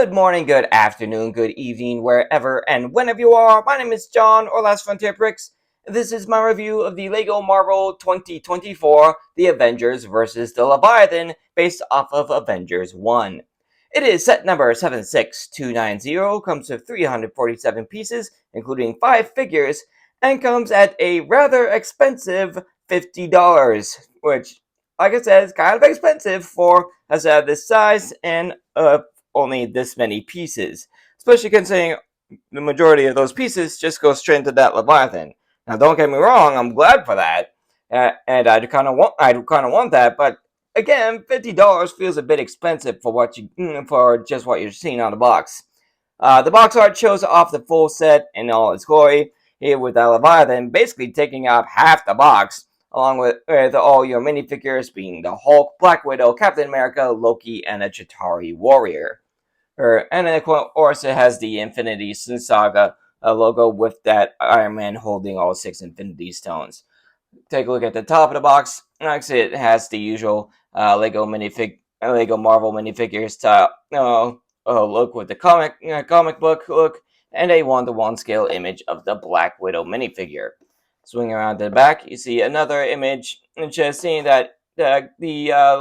Good morning, good afternoon, good evening, wherever and whenever you are. My name is John, or Last Frontier Bricks. This is my review of the LEGO Marvel 2024, The Avengers vs. the Leviathan, based off of Avengers 1. It is set number 76290, comes with 347 pieces, including 5 figures, and comes at a rather expensive $50, which, like I said, is kind of expensive for a set of this size and only this many pieces, especially considering the majority of those pieces just go straight into that Leviathan. Now, don't get me wrong, I'm glad for that, and I kind of want that, but again, $50 feels a bit expensive for just what you're seeing on the box. The box art shows off the full set in all its glory, here with the Leviathan basically taking up half the box, along with all your minifigures being the Hulk, Black Widow, Captain America, Loki, and a Chitauri warrior. And then, of course, it has the Infinity Saga logo with that Iron Man holding all 6 Infinity Stones. Take a look at the top of the box. Actually, it has the usual Lego Marvel minifigure style look with the comic book look and a 1-to-1 scale image of the Black Widow minifigure. Swing around to the back, you see another image, just seeing that the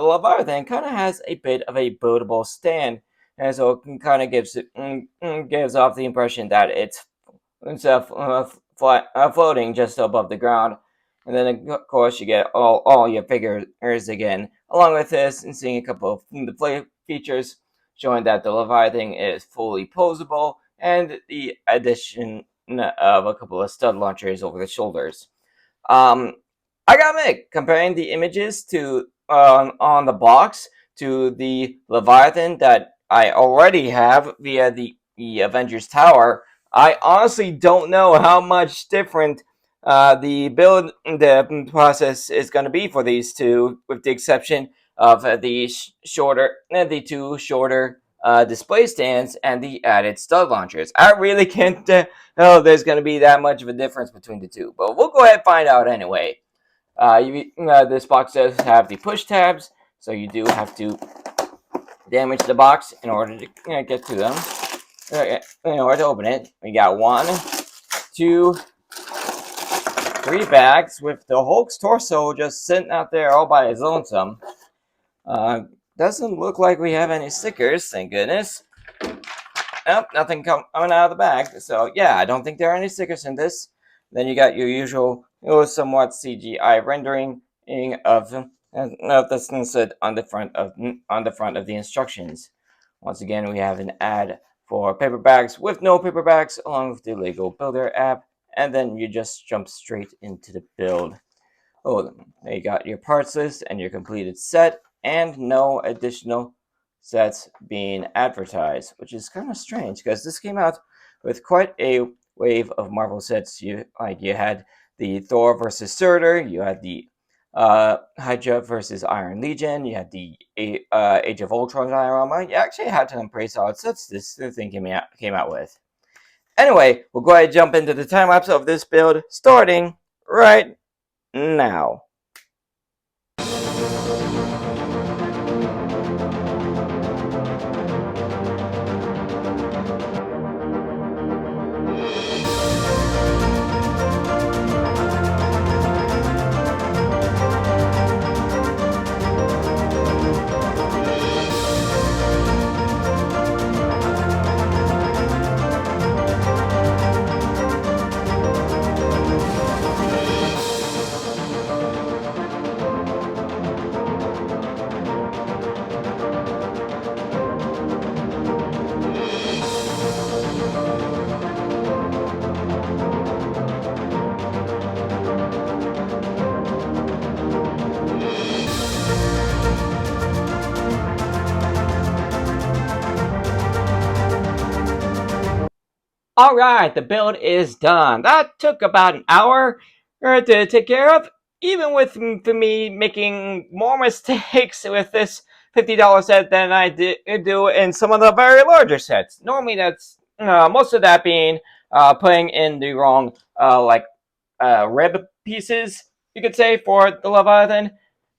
Leviathan kind of has a bit of a buildable stand, and so it kind of gives off the impression that it's floating just above the ground. And then, of course, you get all your figures again, along with this, and seeing a couple of display features showing that the Leviathan is fully posable, and the addition of a couple of stud launchers over the shoulders. I gotta admit, comparing the images to on the box to the Leviathan that I already have via the Avengers Tower, I honestly don't know how much different the process is going to be for these two, with the exception of the two shorter display stands and the added stud launchers. I really can't tell there's going to be that much of a difference between the two, but we'll go ahead and find out anyway. This box does have the push tabs, so you do have to damage the box in order to get to them. In order to open it, we got 1, 2, 3 bags with the Hulk's torso just sitting out there all by his lonesome. Doesn't look like we have any stickers, thank goodness. Nope, nothing coming out of the bag. So yeah, I don't think there are any stickers in this. Then you got your usual, somewhat CGI rendering of the sunset on the front of the instructions. Once again, we have an ad for paper bags with no paper bags, along with the Lego Builder app, and then you just jump straight into the build. Oh, there you got your parts list and your completed set, and no additional sets being advertised, which is kind of strange because this came out with quite a wave of Marvel sets. You had the Thor versus Surtur, you had the Hydra versus Iron Legion, you had the Age of Ultron diorama. You actually had some pretty solid sets this thing came out with. Anyway, we'll go ahead and jump into the time lapse of this build, starting right now. Alright, the build is done. That took about an hour to take care of, even with me making more mistakes with this $50 set than I do in some of the very larger sets. Normally that's, most of that being putting in the wrong, rib pieces, you could say, for the Leviathan,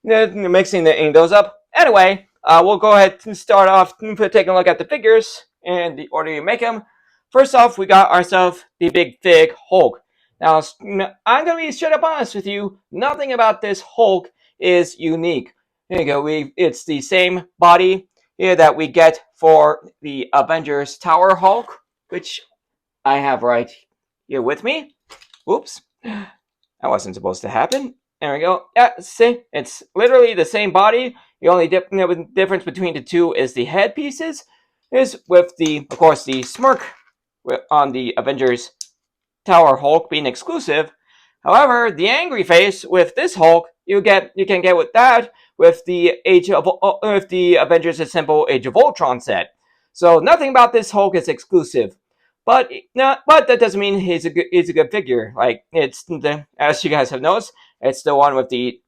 mixing those up. Anyway, we'll go ahead and start off taking a look at the figures, in the order you make them. First off, we got ourselves the big thick Hulk. Now, I'm gonna be straight up honest with you. Nothing about this Hulk is unique. Here you go. It's the same body here that we get for the Avengers Tower Hulk, which I have right here with me. Whoops, that wasn't supposed to happen. There we go. Yeah, see, it's literally the same body. The only difference between the two is the head pieces. Is with the, of course, the smirk on the Avengers Tower Hulk being exclusive. However, the angry face with this Hulk, you can get with that with the with the Avengers Assemble Age of Ultron set. So nothing about this Hulk is exclusive. But but that doesn't mean he's a good figure. Like, it's the, as you guys have noticed, it's the one with the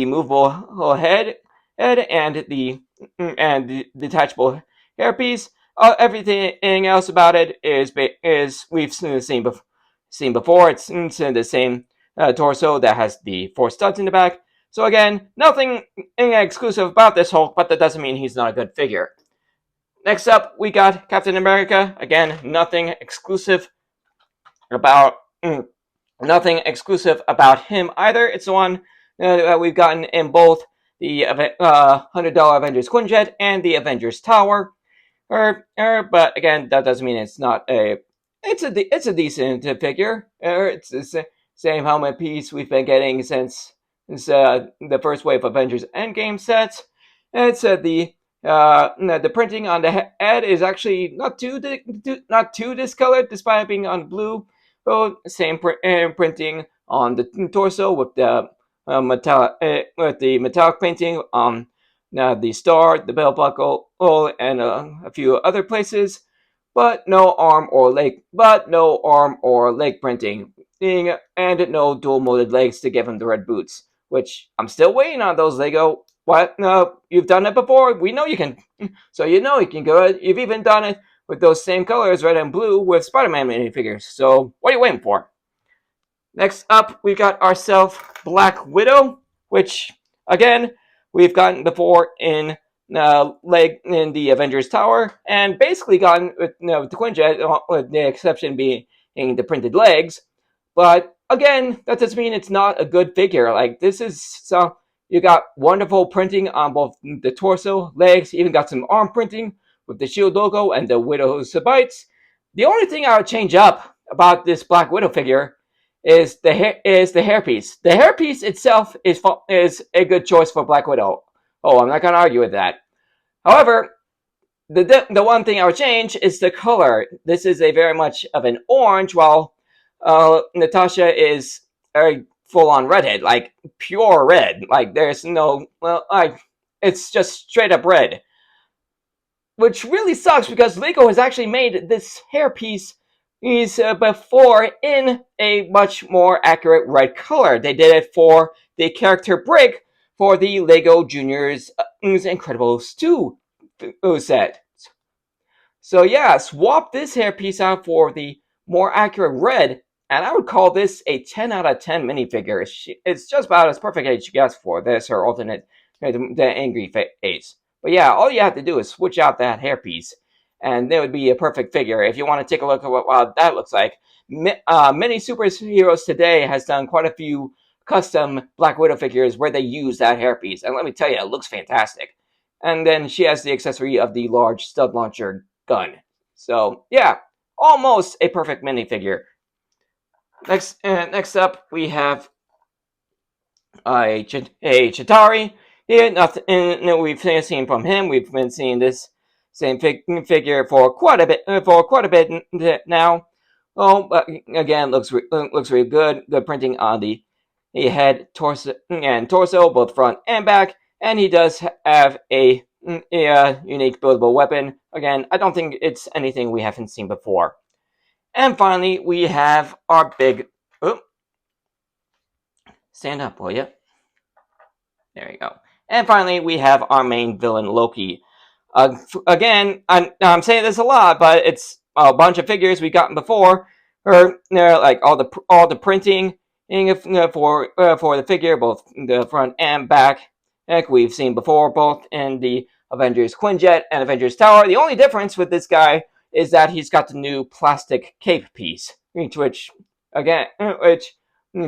movable head and the detachable hairpiece. Everything else about it is we've seen before. It's the same torso that has the 4 studs in the back. So again, nothing exclusive about this Hulk, but that doesn't mean he's not a good figure. Next up, we got Captain America. Again, nothing exclusive about him either. It's the one that we've gotten in both the $100 Avengers Quinjet and the Avengers Tower. But again, that doesn't mean it's not a. It's a decent figure. It's the same helmet piece we've been getting since the first wave of Avengers Endgame sets. It's the printing on the head is actually not too discolored, despite being on blue. Well, same printing on the torso with the metallic painting on the star, the belt buckle, and a few other places, but no arm or leg printing, and no dual molded legs to give him the red boots. Which I'm still waiting on those, Lego. What? No, you've done it before. We know you can. So you know you can go. You've even done it with those same colors, red and blue, with Spider-Man minifigures. So what are you waiting for? Next up, we got ourselves Black Widow, which again we've gotten before in the Avengers Tower, and basically gotten with the Quinjet, with the exception being the printed legs. But again, that doesn't mean it's not a good figure. Like, this is so. You got wonderful printing on both the torso, legs, even got some arm printing with the shield logo and the Widow's bites. The only thing I would change up about this Black Widow figure is the hairpiece. The hairpiece itself is a good choice for Black Widow. Oh, I'm not gonna argue with that. However, the one thing I would change is the color. This is a very much of an orange, while Natasha is very full-on redhead, like pure red. Like, there's no, it's just straight up red, which really sucks because Lego has actually made this hairpiece before in a much more accurate red color. They did it for the character brick for the Lego Juniors Incredibles 2 set. So yeah, swap this hairpiece out for the more accurate red, and I would call this a 10 out of 10 minifigure. It's just about as perfect as you guess for this, her alternate, the angry face. But yeah, all you have to do is switch out that hairpiece, and there would be a perfect figure. If you want to take a look at what that looks like, many superheroes today has done quite a few custom Black Widow figures where they use that hairpiece, and let me tell you, it looks fantastic. And then she has the accessory of the large stud launcher gun. So yeah, almost a perfect minifigure. Next up, we have a Chitauri. Yeah, nothing. We've seen from him. We've been seeing this same figure for quite a bit now. Oh, but again, looks really good. Good printing on the head, torso, both front and back. And he does have a unique buildable weapon. Again, I don't think it's anything we haven't seen before. And finally, we have our big. Oh, stand up, will you? There you go. And finally, we have our main villain, Loki. Again, I'm saying this a lot, but it's a bunch of figures we've gotten before. Like all the printing for the figure, both the front and back, like we've seen before, both in the Avengers Quinjet and Avengers Tower. The only difference with this guy is that he's got the new plastic cape piece, which again, which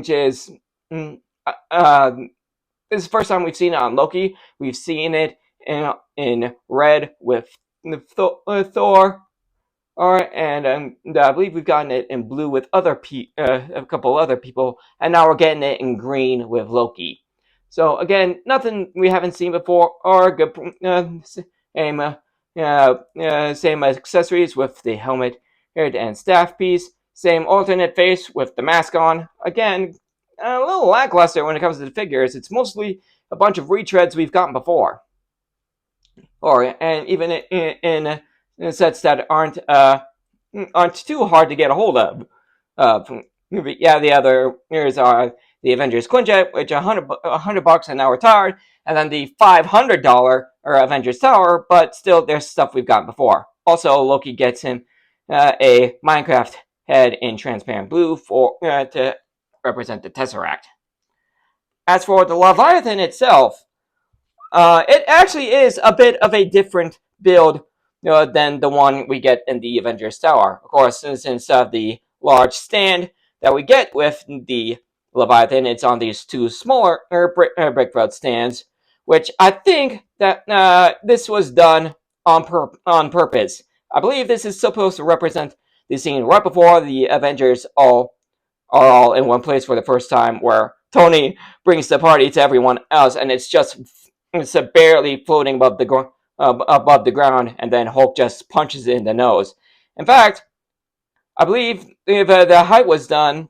is this is the first time we've seen it on Loki. We've seen it in red with Thor, and I believe we've gotten it in blue with a couple other people, and now we're getting it in green with Loki. So again, nothing we haven't seen before, or good same accessories with the helmet and staff piece, same alternate face with the mask on. Again, a little lackluster when it comes to the figures. It's mostly a bunch of retreads we've gotten before, and even in sets that aren't too hard to get a hold of. The other here's are the Avengers Quinjet, which $100 an hour tired, and then the $500 Avengers Tower. But still, there's stuff we've gotten before. Also, Loki gets him a Minecraft head in transparent blue to represent the Tesseract. As for the Leviathan itself, it actually is a bit of a different build than the one we get in the Avengers Tower. Of course, since the large stand that we get with the Leviathan, it's on these two smaller brick road stands, which I think that this was done on purpose. I believe this is supposed to represent the scene right before the Avengers are all in one place for the first time, where Tony brings the party to everyone else, and it's barely floating above the ground, and then Hulk just punches it in the nose. In fact, I believe if the height was done,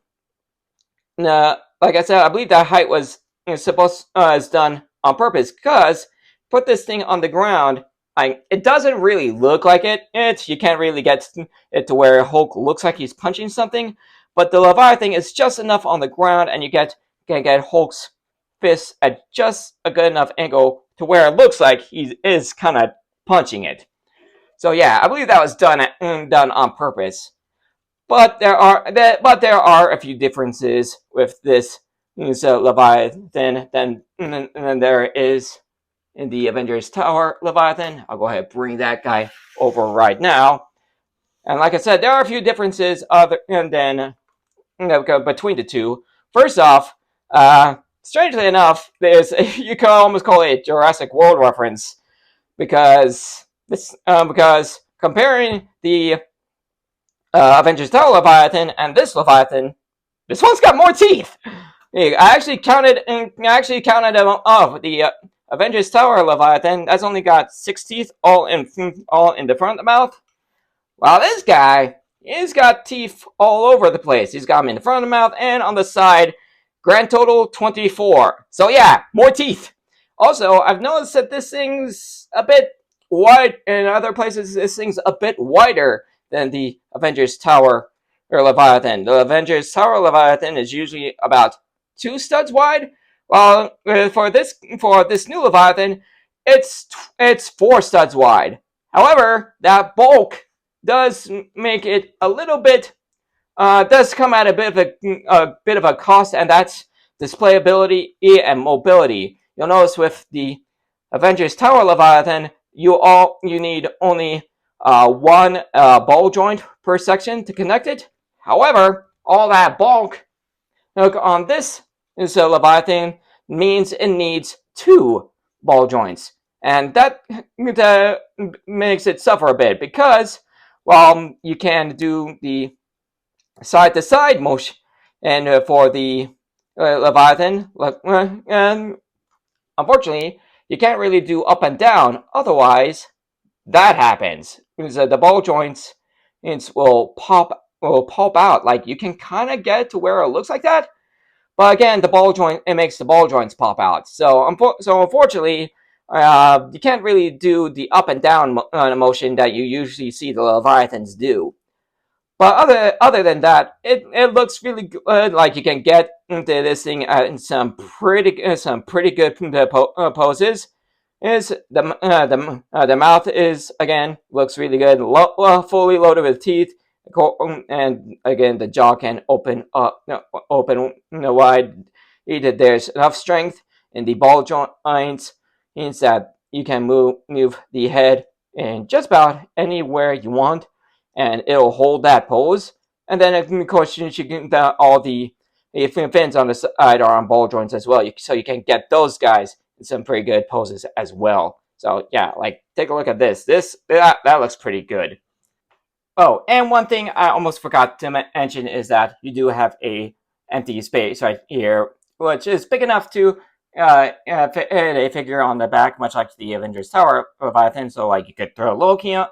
like I said, I believe that height was is done on purpose, because put this thing on the ground, it doesn't really look like it. You can't really get it to where Hulk looks like he's punching something, but the Leviathan is just enough on the ground, and you can get Hulk's fist at just a good enough angle to where it looks like he is kind of punching it. So yeah, I believe that was done on purpose. But there are a few differences with this Leviathan than there is in the Avengers Tower Leviathan. I'll go ahead and bring that guy over right now. And like I said, there are a few differences between the two. First off, strangely enough, you could almost call it a Jurassic World reference, because comparing the Avengers Tower Leviathan and this Leviathan, this one's got more teeth. I actually counted them off. The Avengers Tower Leviathan that's only got 6 teeth, all in the front of the mouth. While this guy, he's got teeth all over the place. He's got them in the front of the mouth and on the side. Grand total 24. So yeah, more teeth. Also, I've noticed that this thing's a bit wide. In other places, this thing's a bit wider than the Avengers Tower Leviathan. The Avengers Tower Leviathan is usually about 2 studs wide, while for this new Leviathan, it's 4 studs wide. However, that bulk does make it a little bit does come at a bit of a cost, and that's displayability and mobility. You'll notice with the Avengers Tower Leviathan, you need only one ball joint per section to connect it. However, all that bulk on this Leviathan means it needs 2 ball joints, and that makes it suffer a bit, because while you can do the side-to-side motion and for the Leviathan, and unfortunately you can't really do up and down, otherwise that happens, because the ball joints will pop out. Like, you can kind of get to where it looks like that, but again, it makes the ball joints pop out. So unfortunately, you can't really do the up and down motion that you usually see the Leviathans do. But other than that, it looks really good. Like, you can get into this thing in some pretty good poses. The mouth is, again, looks really good, fully loaded with teeth, and again the jaw can open wide. Either there's enough strength in the ball joints means that you can move the head in just about anywhere you want, and it'll hold that pose. And then of course you can all the fins on the side are on ball joints as well, so you can get those guys in some pretty good poses as well. So yeah, like take a look at this. That looks pretty good. Oh, and one thing I almost forgot to mention is that you do have a empty space right here, which is big enough to fit a figure on the back, much like the Avengers Tower Leviathan. So, like, you could throw Loki on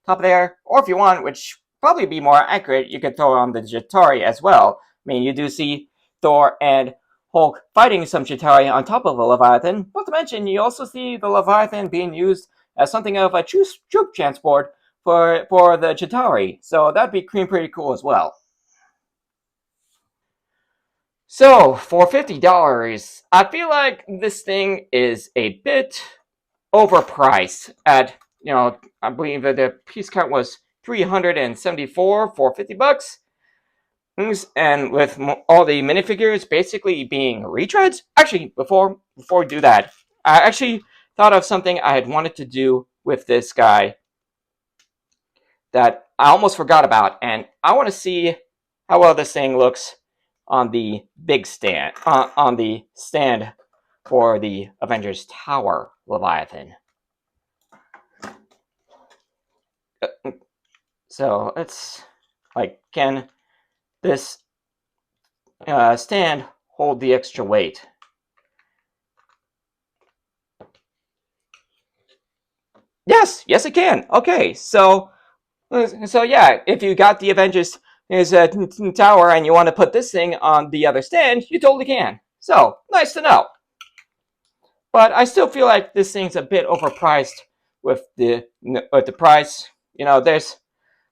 top of there, or if you want, which probably be more accurate, you could throw on the Chitauri as well. I mean, you do see Thor and Hulk fighting some Chitauri on top of the Leviathan. Not to mention, you also see the Leviathan being used as something of a troop transport for the Chitauri. So that'd be pretty cool as well. So for $50, I feel like this thing is a bit overpriced. At I believe that the piece count was 374 for $50. And with all the minifigures basically being retreads. Actually, before we do that, I actually thought of something I had wanted to do with this guy that I almost forgot about, and I want to see how well this thing looks on the big stand, on the stand for the Avengers Tower Leviathan. So let's, can this stand hold the extra weight? Yes, it can. Okay, so yeah, if you got the Avengers tower and you want to put this thing on the other stand, you totally can. So nice to know. But I still feel like this thing's a bit overpriced with the price. There's,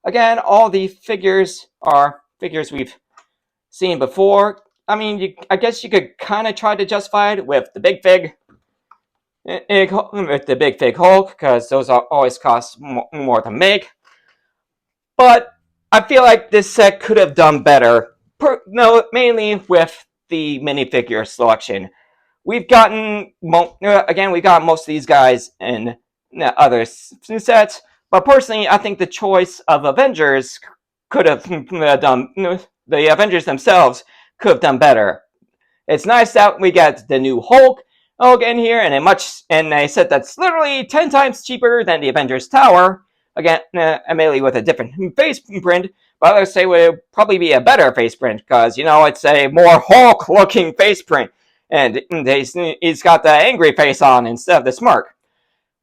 again, all the figures are figures we've seen before. I mean, I guess you could kind of try to justify it with the big fig, Hulk, because those always cost more to make. But I feel like this set could have done better. Mainly with the minifigure selection. We've gotten we got most of these guys in other sets, but personally, I think the choice of Avengers could have done. The Avengers themselves could have done better. It's nice that we get the new Hulk in here, and a set that's literally 10 times cheaper than the Avengers Tower. Again, mainly with a different face print, but others say would probably be a better face print because it's a more Hulk-looking face print, and he's got the angry face on instead of the smirk.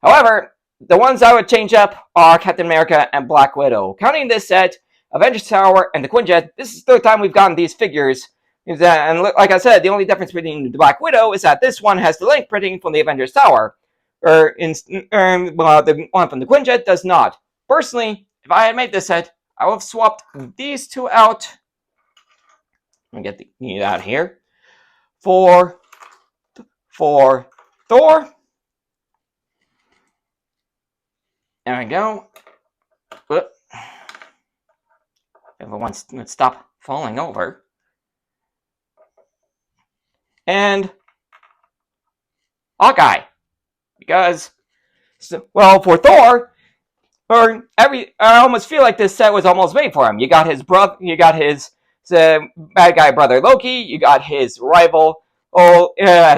However, the ones I would change up are Captain America and Black Widow. Counting this set, Avengers Tower, and the Quinjet, this is the third time we've gotten these figures. And like I said, the only difference between the Black Widow is that this one has the link printing from the Avengers Tower, well, the one from the Quinjet does not. Personally, if I had made this set, I would have swapped these two out. Let me get the out here for Thor. There we go. Everyone, stop falling over. And Hawkeye, because for Thor, I almost feel like this set was almost made for him. You got his brother, you got his bad guy brother Loki, you got his rival,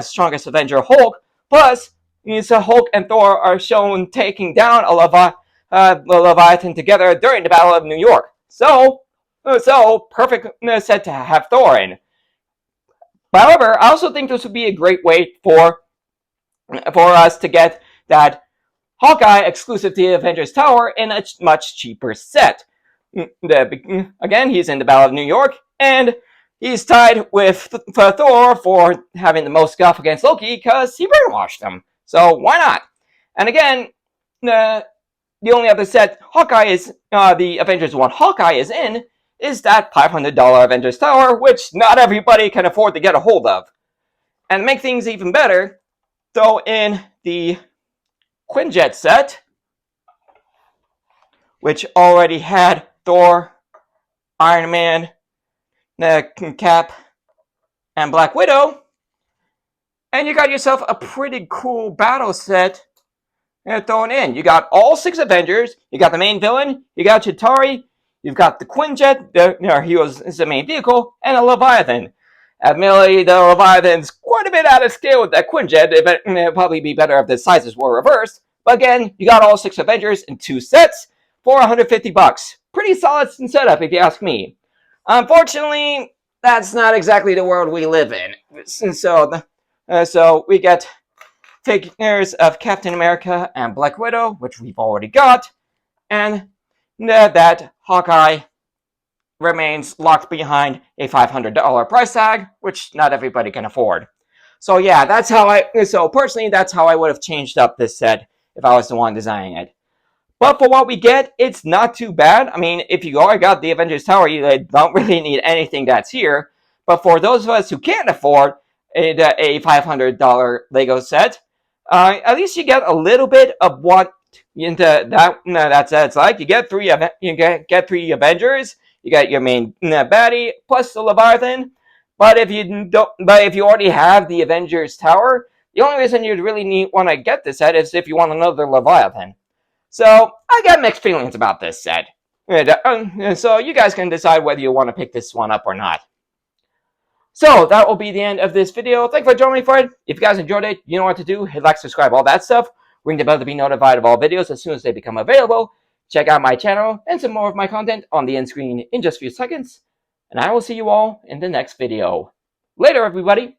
strongest Avenger Hulk. Plus, Hulk and Thor are shown taking down a Leviathan together during the Battle of New York. So perfect set to have Thor in. However, I also think this would be a great way for us to get that Hawkeye exclusive to the Avengers Tower in a much cheaper set. Again, he's in the Battle of New York, and he's tied with Thor for having the most guff against Loki because he brainwashed him. So why not? And again, the only other set Hawkeye is the Avengers one Hawkeye is in is that $500 Avengers Tower, which not everybody can afford to get a hold of. And to make things even better, throw in the Quinjet set, which already had Thor, Iron Man, Cap, and Black Widow, and you got yourself a pretty cool battle set thrown in. You got all 6 Avengers. You got the main villain. You got Chitauri. You've got the Quinjet, he is the main vehicle, and a Leviathan. Admittedly, the Leviathan's quite a bit out of scale with that Quinjet. It'd probably be better if the sizes were reversed. But again, you got all 6 Avengers in 2 sets for $150. Pretty solid setup, if you ask me. Unfortunately, that's not exactly the world we live in. So we get figures of Captain America and Black Widow, which we've already got, and that Hawkeye remains locked behind a $500 price tag, which not everybody can afford. So yeah, personally, that's how I would have changed up this set if I was the one designing it. But for what we get, it's not too bad. I mean, if you already got the Avengers Tower, you don't really need anything that's here. But for those of us who can't afford a $500 Lego set, at least you get a little bit of what that set's like. You get three Avengers. You got your main baddie plus the Leviathan. But if you already have the Avengers Tower, the only reason you'd really want to get this set is if you want another Leviathan. So I got mixed feelings about this set. So you guys can decide whether you want to pick this one up or not. So that will be the end of this video. Thanks for joining me for it. If you guys enjoyed it, you know what to do. Hit like, subscribe, all that stuff. Ring the bell to be notified of all videos as soon as they become available. Check out my channel and some more of my content on the end screen in just a few seconds. And I will see you all in the next video. Later, everybody.